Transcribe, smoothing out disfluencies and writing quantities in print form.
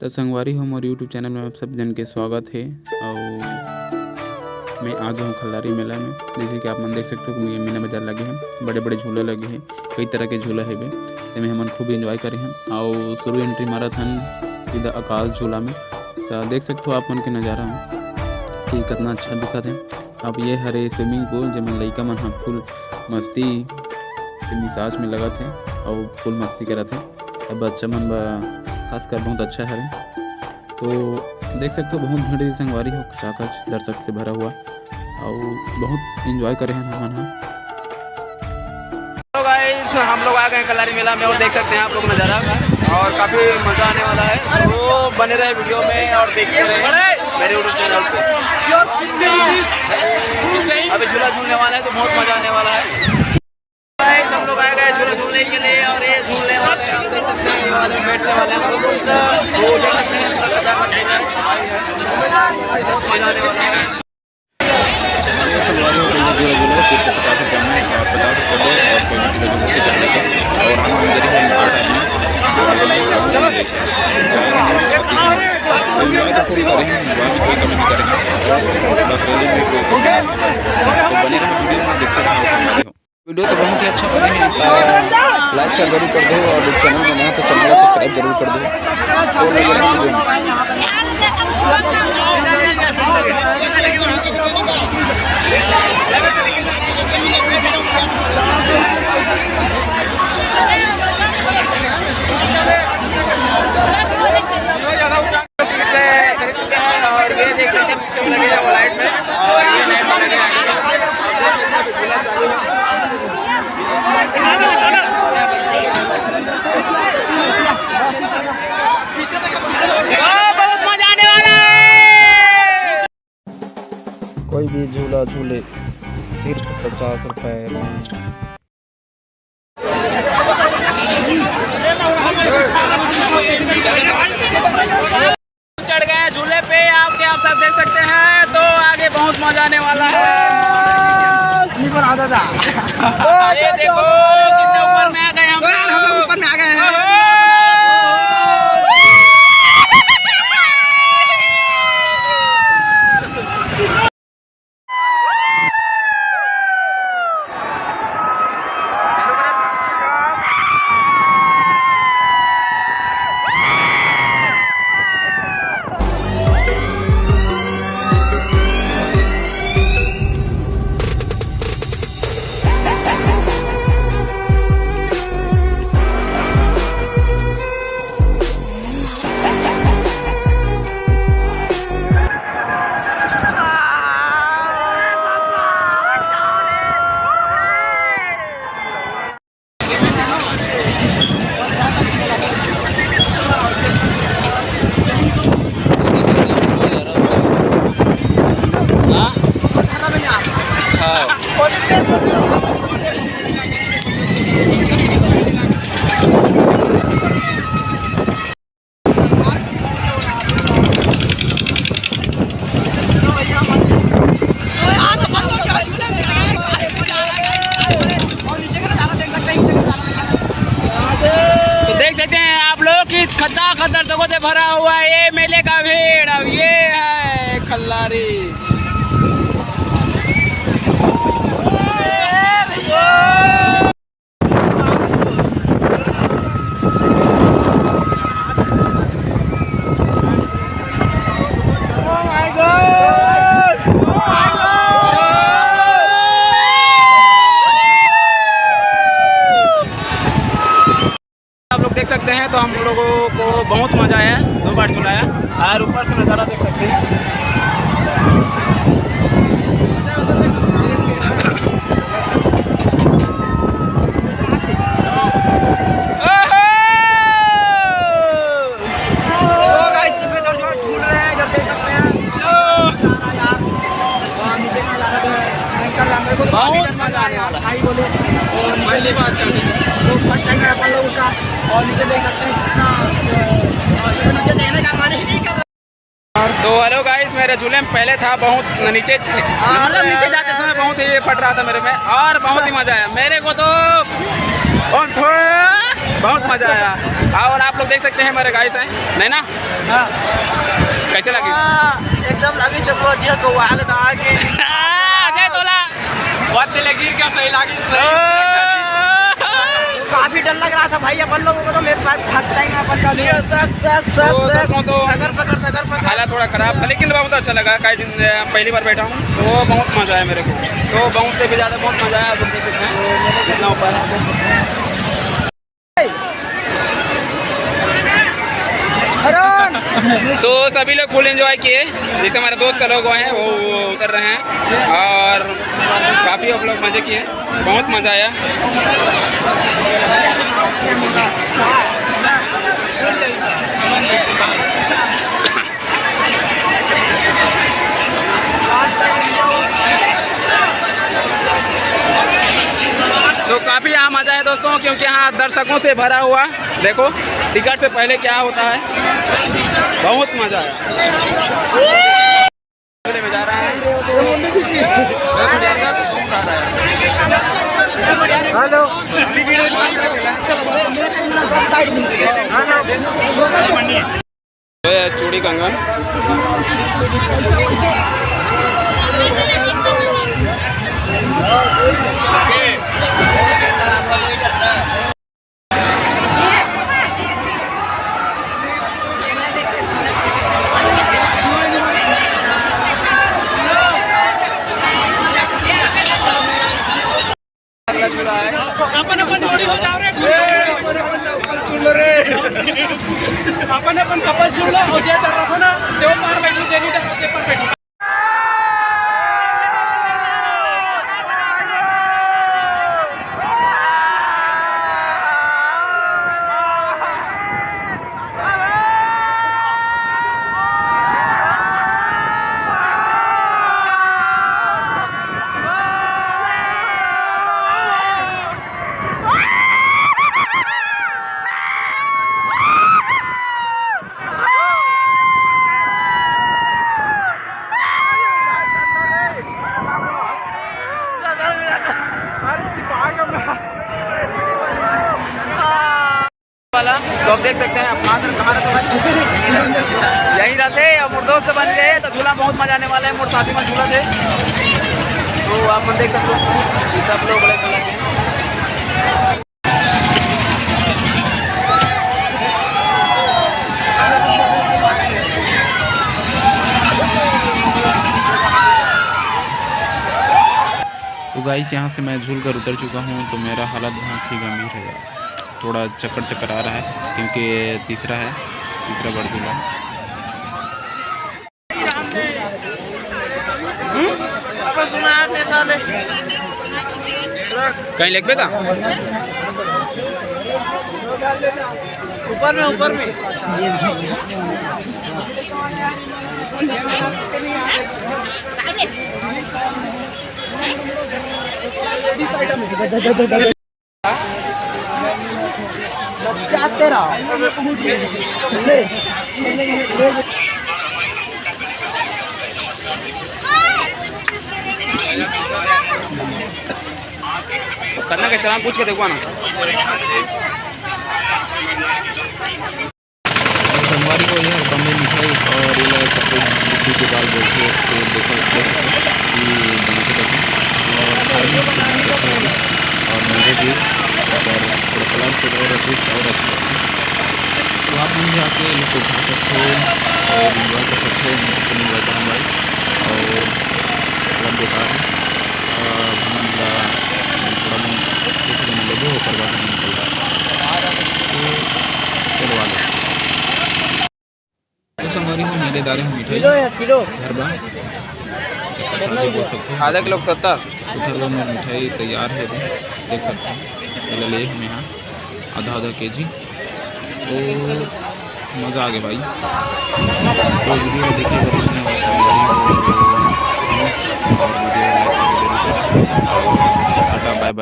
तो संगवारी हो मोर यूट्यूब चैनल में आप सब जन के स्वागत है। और मैं आ गया हूँ खल्लारी मेला में। जैसे कि आप मन देख सकते हो कि मीना बाजार लगे हैं, बड़े बड़े झूले लगे हैं, कई तरह के झूला है में हमन खूब इंजॉय करे हैं। और शुरू एंट्री मारा था सीधा आकाश झूला में। तो देख सकते हो आप मन के नज़ारा में कि कितना अच्छा दिखत है। अब ये हरे स्विमिंग पूल जेमन लइका मन फुल मस्ती के मिजाज में लगत है और फुल मस्ती करत है। अब बच्चा मन खासकर बहुत अच्छा है। तो देख सकते हो बहुत भीड़ संगवारी हो, खचाखच दर्शक से भरा हुआ और बहुत इंजॉय करे हैं हम। तो गाइस हम लोग आ गए हैं खल्लारी मेला में और देख सकते हैं आप लोग नज़ारा और काफ़ी मज़ा आने वाला है। तो बने रहे वीडियो में और देखते रहे मेरे यूट्यूब चैनल पे। अभी झूला झूलने वाला है तो बहुत मज़ा आने वाला है। गाइस हम लोग आए गए झूला झूलने के लिए और ये झूलने वाले आप देख सकते हैं, ये वाले बैठने वाले हम लोग वो देख सकते हैं। बहुत मज़ा आने वाला है। संगवारी हो गई झूला झूला सिर्फ 50 रुपये में 50 रुपये दो और कोई भी झूला झूला चढ़ लेते हैं। और हम अंदर ही तो फुल करेंगे, कोई कमी नहीं करेंगे, बस रैली में कोई कमी नहीं। तो बने रहे वीडियो में देखते रहो। वीडियो तो बहुत ही अच्छा बने हैं, लाइक शेयर जरूर कर दो और चैनल में नया तो चैनल को सब्सक्राइब जरूर कर दो। तो और ये देख सकते हैं पीछे लगे हैं वो लाइट में और ये लाइट में लगे झूला चालू है। बहुत मजा आने वाला है। कोई भी झूला झूले सिर्फ 50 रुपये में। चढ़ गए झूले पे आप सब देख सकते हैं। तो आगे बहुत मजा आने वाला है। ये देखो कितने ऊपर में आ गए हम ऊपर में आ गए हैं। खचा दर्शकों से भरा हुआ ये मेले का भीड़। अब ये है खल्लारी। देख सकते हैं तो हम लोगों को बहुत मज़ा आया, 2 बार चलाया और ऊपर से नज़ारा देख सकते हैं। तो गाइस सुबह जो झूल रहे हैं इधर देख सकते हैं। नीचे का नज़ारा तो है, मेरे को तो बहुत मज़ा आया यार। भाई बोले और पहली बार चल रही है तो फर्स्ट टाइम है अपन लोगों का। और नीचे देख सकते हैं कितना नीचे देखने का मन ही नहीं कर रहा। तो हेलो गाइस, मेरे झूले में पहले था बहुत नीचे, मतलब नीचे जाते समय बहुत ही फट रहा था मेरे में और बहुत ही मजा आया मेरे को। तो बहुत मजा आया। और आप लोग देख सकते हैं मेरे गाइस हैं नहीं ना। हाँ कैसे लगी? एकदम लगी से पूरा जिया को आग दहा के अजय तोला बहुत दिल गिर क्या सही लगी। काफी डर लग रहा था भाई अपन लोगों को। तो मेरे पास फर्स्ट टाइम अपन का लिया हालत थोड़ा खराब था लेकिन बहुत अच्छा लगा। कई दिन पहली बार बैठा हूँ तो बहुत मजा आया मेरे को। तो बहुत से भी ज़्यादा बहुत मजा आया। आप लोग देख सकते हैं कितना ऊपर है। तो सभी लोग फुल एंजॉय किए। जैसे हमारे दोस्त का लोग हैं वो उतर रहे हैं और काफ़ी आप लोग मज़े किए। बहुत मज़ा आया। तो काफ़ी यहाँ मज़ा है दोस्तों क्योंकि यहाँ दर्शकों से भरा हुआ। देखो टिकट से पहले क्या होता है। बहुत मज़ा आया। में जा रहा है। हेलो चूड़ी कंगन अपन कपल चुनलो हो जे तर रखो ना जो पार बैठी जेनी पे पर बैठी। वाला तो आप देख सकते हैं अपना कहाँ यही रहते और मोर दोस्त बन गए तो झूला बहुत मजा आने वाला है। मोर साथी में झूला थे तो आप देख सकते हो सब लोग अलग अलग हैं। तो गाइस यहाँ से मैं झूल कर उतर चुका हूँ तो मेरा हालत बहुत ही गंभीर है यार। थोड़ा चक्कर आ रहा है क्योंकि तीसरा बड़ झूला। कहीं लेग पे का ऊपर में जाते रहो। करना के चलान पूछ के देखो ना। सोमवारी को यह बम्बे मिठाई और ये बुद्धि के बाल बोलते हैं तो देखो और मेरे भी और थोड़ा कलर से और अच्छी तो आप मुझे आके इसको खा सकते हो और इन्जॉय कर सकते हो। इन्जॉय करूँ भाई और मतलब बेकार है थोड़ा मन लगे हो करवा के निकल रहा तो चलो आगे। तो संगवारी में मेरे दारे में मिठाई घर बा बोल सकते हैं आधा किलो 70 घर में मिठाई तैयार है देख सकते हैं। पहले ले हम यहाँ आधा केजी तो मज़ा आ गया भाई। तो वीडियो देखिए और वीडियो बाय बाय।